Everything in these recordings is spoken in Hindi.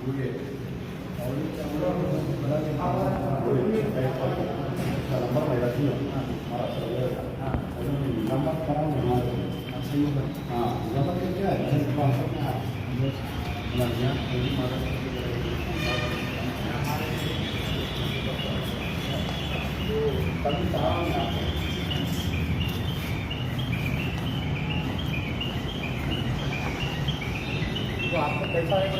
तो आपको कैसा है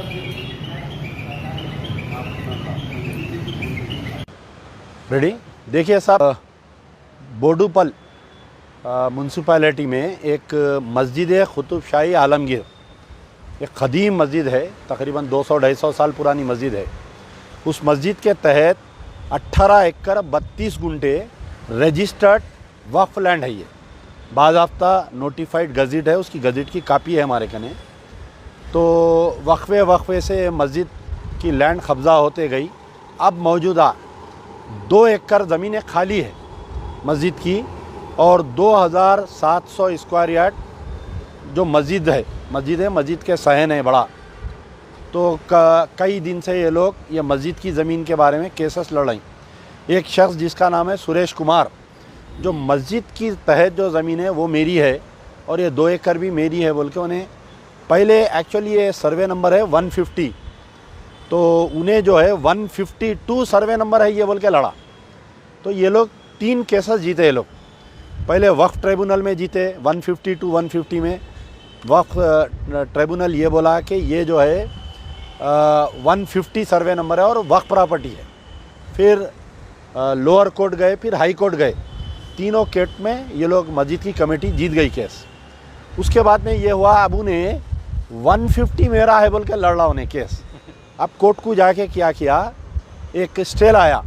रेडी। देखिए साहब, बोडूपल म्यूनसिपैलिटी में एक मस्जिद है कुतुब शाही आलमगीर। एक क़दीम मस्जिद है, तकरीबन 200-250 साल पुरानी मस्जिद है। उस मस्जिद के तहत 18 एकड़ 32 गुंठे रजिस्टर्ड वक्फ लैंड है। ये बाज़ाब्ता नोटिफाइड गज़ेट है, उसकी गज़ेट की कापी है हमारे कने। तो वक्फे से मस्जिद की लैंड कब्ज़ा होते गई। अब मौजूदा 2 एकड़ ज़मीन खाली है मस्जिद की, और 2700 स्क्वायर यार्ड जो मस्जिद है, मस्जिद के सहन है बड़ा। तो कई दिन से ये लोग ये मस्जिद की ज़मीन के बारे में केसेस लड़ रही। एक शख्स जिसका नाम है सुरेश कुमार, जो मस्जिद की तहत जो ज़मीन है वो मेरी है और ये 2 एकड़ भी मेरी है बोल के उन्हें पहले, एक्चुअली ये सर्वे नंबर है 150, तो उन्हें जो है 152 सर्वे नंबर है ये बोल के लड़ा। तो ये लोग 3 केसेस जीते। ये लोग पहले वक्फ ट्रिब्यूनल में जीते 150 में। वक्फ ट्रिब्यूनल ये बोला कि ये जो है 150 सर्वे नंबर है और वक्फ प्रॉपर्टी है। फिर लोअर कोर्ट गए, फिर हाई कोर्ट गए। तीनों केस में ये लोग मस्जिद की कमेटी जीत गई केस। उसके बाद में ये हुआ, अब उन्हें 150 मेरा है बोल के लड़ रहा उन्हें केस। अब कोर्ट को जाके क्या किया, एक स्टे लाया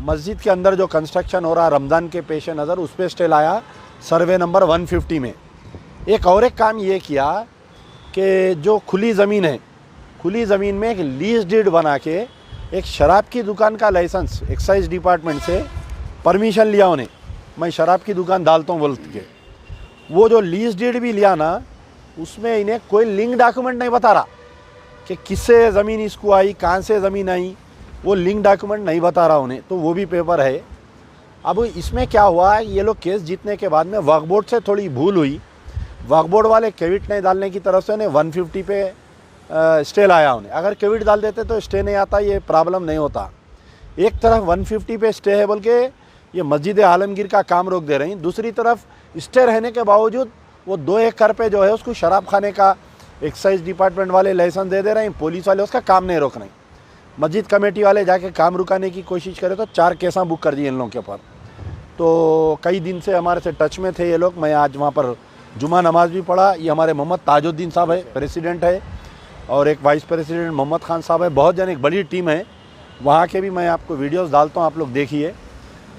मस्जिद के अंदर जो कंस्ट्रक्शन हो रहा रमज़ान के पेश नज़र, उस पर स्टे लाया सर्वे नंबर 150 में। एक और एक काम ये किया कि जो खुली ज़मीन है, खुली ज़मीन में एक लीज डीड बना के एक शराब की दुकान का लाइसेंस एक्साइज डिपार्टमेंट से परमिशन लिया उन्हें, मैं शराब की दुकान डालता हूँ बोल के। वो जो लीज डीड भी लिया ना, उसमें इन्हें कोई लिंक डॉक्यूमेंट नहीं बता रहा कि किससे ज़मीन इसको आई, कहाँ से ज़मीन आई, वो लिंक डॉक्यूमेंट नहीं बता रहा उन्हें। तो वो भी पेपर है। अब इसमें क्या हुआ, ये लोग केस जीतने के बाद में वक्फ बोर्ड से थोड़ी भूल हुई। वक्फ बोर्ड वाले केविट नहीं डालने की तरफ से उन्हें 150 पे स्टे लाया उन्हें। अगर केविट डाल देते तो स्टे नहीं आता, ये प्रॉब्लम नहीं होता। एक तरफ 150 पे स्टे है बोल के ये मस्जिद आलमगीर का काम रोक दे रही, दूसरी तरफ स्टे रहने के बावजूद वो 2 एकड़ पे जो है उसको शराब खाने का एक्साइज डिपार्टमेंट वाले लाइसेंस दे रहे हैं, पुलिस वाले उसका काम नहीं रोक रहे। मस्जिद कमेटी वाले जाके काम रुकाने की कोशिश करे तो 4 केसा बुक कर दिए इन लोगों के ऊपर। तो कई दिन से हमारे से टच में थे ये लोग। मैं आज वहाँ पर जुमा नमाज भी पढ़ा। ये हमारे मोहम्मद ताजुद्दीन साहब है, प्रेसिडेंट है, और एक वाइस प्रेसिडेंट मोहम्मद खान साहब है। बहुत जन, एक बड़ी टीम है वहाँ के भी। मैं आपको वीडियोस डालता हूँ, आप लोग देखिए।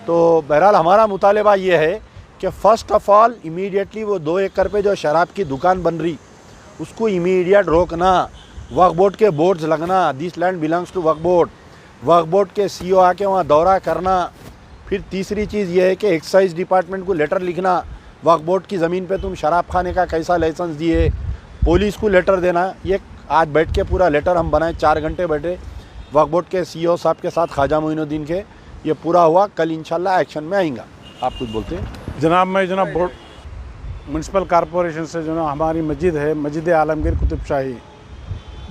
तो बहरहाल हमारा मुतालबा ये है कि फ़र्स्ट ऑफ़ ऑल इमीडिएटली वो 2 एकड़ पे जो शराब की दुकान बन रही उसको इमीडिएट रोकना, वक्फ बोर्ड के बोर्ड्स लगना, this land belongs to Waqf board के सीईओ आके वहाँ दौरा करना। फिर तीसरी चीज़ ये है कि एक्साइज डिपार्टमेंट को लेटर लिखना, वक्फ बोर्ड की ज़मीन पे तुम शराब खाने का कैसा लाइसेंस दिए, पुलिस को लेटर देना। ये आज बैठ के पूरा लेटर हम बनाए, 4 घंटे बैठे वक्फ बोर्ड के सीईओ साहब के साथ, ख्वाजा मोइनुद्दीन के। ये पूरा हुआ, कल इंशाल्लाह एक्शन में आएगा। आप कुछ बोलते हैं जनाब? मैं जनाब बोर्ड म्यूनसिपल कॉरपोरेशन से जो ना हमारी मस्जिद है, मस्जिद आलमगीर कुतुब शाही,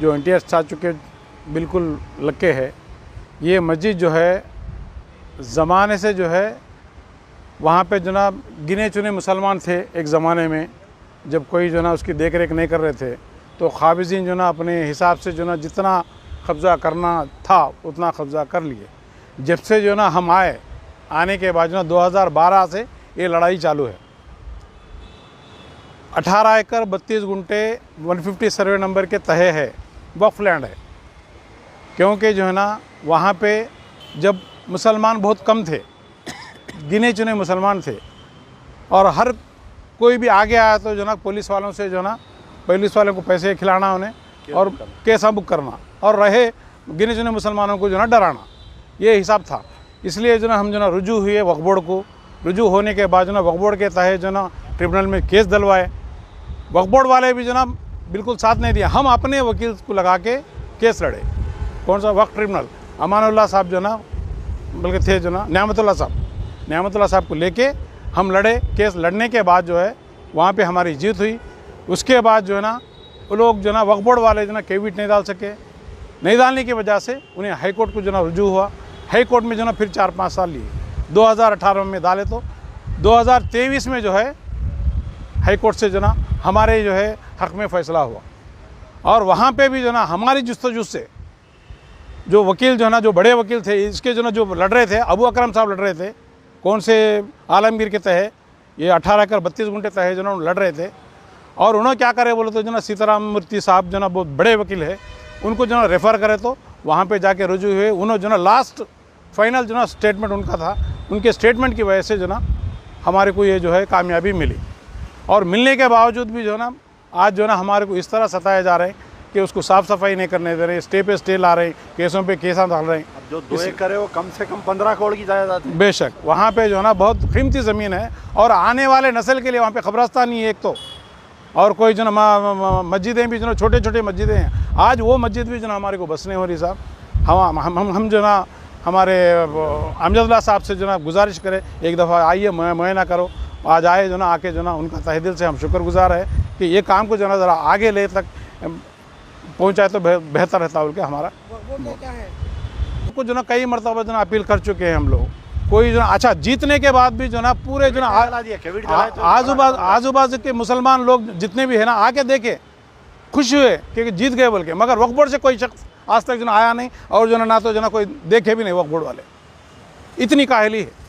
जो NTS छा चुके बिल्कुल लक्के है। ये मस्जिद जो है ज़माने से जो है वहाँ पे जनाब गिने चुने मुसलमान थे एक ज़माने में, जब कोई जो ना उसकी देख रेख नहीं कर रहे थे, तो ख़ाबिज़ीन जो ना अपने हिसाब से जो ना जितना कब्ज़ा करना था उतना कब्ज़ा कर लिए। जब से जो ना हम आने के बाद जो ना 2012 से ये लड़ाई चालू है। 18 एकड़ 32 गुंठे 150 सर्वे नंबर के तहे है, वक्फ लैंड है। क्योंकि जो है ना वहाँ पे जब मुसलमान बहुत कम थे, गिने चुने मुसलमान थे, और हर कोई भी आगे आया तो जो ना पुलिस वालों से जो ना पुलिस वालों को पैसे खिलाना उन्हें और केसा बुक करना, और रहे गिने चुने मुसलमानों को जो ना डराना, ये हिसाब था। इसलिए जो ना हम जो ना रुजू हुए वक्फ बोर्ड को। रुजू होने के बाद जो ना वक्फ बोर्ड के तहत जो ना ट्रिब्यूनल में केस दिलवाए। वक्फ बोर्ड वाले भी जो ना बिल्कुल साथ नहीं दिया, हम अपने वकील को लगा के केस लड़े। कौन सा वक्फ ट्रिब्यूनल, अमानुल्लाह साहब जो ना बल्कि थे जो ना न्यामतुल्लाह साहब को लेके हम लड़े। केस लड़ने के बाद जो है वहाँ पे हमारी जीत हुई। उसके बाद जो है ना वो लोग जो ना वक्फ बोर्ड वाले जो ना कैविट नहीं डाल सके। नहीं डालने की वजह से उन्हें हाई कोर्ट को जो ना रुजू हुआ। हाई कोर्ट में जो ना फिर 4-5 साल लिए। 2018 में डाले तो 2023 में जो है हाई कोर्ट से जो ना हमारे जो है हक़ में फ़ैसला हुआ। और वहाँ पे भी जो ना हमारी जुस्तजू से जो वकील जो है ना, जो बड़े वकील थे, इसके जो ना जो लड़ रहे थे, अबू अकरम साहब लड़ रहे थे, कौन से आलमगीर के तहत, ये 18 एकड़ 32 गुंठे तहत जो ना लड़ रहे थे। और उन्होंने क्या करे बोले तो जो ना सीताराम मूर्ति साहब जो ना बहुत बड़े वकील है, उनको जो ना रेफ़र करे तो वहाँ पे जाके रुजू हुए। उन्होंने जो ना लास्ट फाइनल जो ना स्टेटमेंट उनका था, उनके स्टेटमेंट की वजह से जो ना हमारे को ये जो है कामयाबी मिली। और मिलने के बावजूद भी जो ना आज जो ना हमारे को इस तरह सताए जा रहे हैं कि उसको साफ़ सफाई नहीं करने दे रहे, स्टे पे स्टे ला रहे हैं, केसों पे केसा डाल रहे हैं। अब जो 2 एकड़ है वो कम से कम 15 करोड़ की जायदाद है। बेशक वहाँ पे जो है ना बहुत कीमती ज़मीन है और आने वाले नस्ल के लिए वहाँ पे कब्रस्तान नहीं है एक तो, और कोई जो ना मस्जिदें भी जो ना छोटे छोटे मस्जिदें हैं। आज वो मस्जिद भी जो ना हमारे को बस नहीं हो रही साहब। हम जो ना हमारे अमजदुल्लाह साहब से जो ना गुजारिश करें, एक दफ़ा आइए मुआयना करो। आज आए जो ना, आके जो ना उनका तहे दिल से हम शुक्रगुजार है कि ये काम को जो ना ज़रा आगे ले तक पहुँचाए तो बेहतर रहता बोल के हमारा। उनको जो ना कई मरतबा जो ना अपील कर चुके हैं हम लोग। कोई जो ना अच्छा जीतने के बाद भी जो ना पूरे जो ना आजू बाजू के मुसलमान लोग जितने भी है ना आके देखे, खुश हुए कि जीत गए बोल के, मगर वक्फ बोर्ड से कोई शख्स आज तक जो ना आया नहीं और जो ना तो जो ना कोई देखे भी नहीं वक्फ बोर्ड वाले। इतनी काहली है।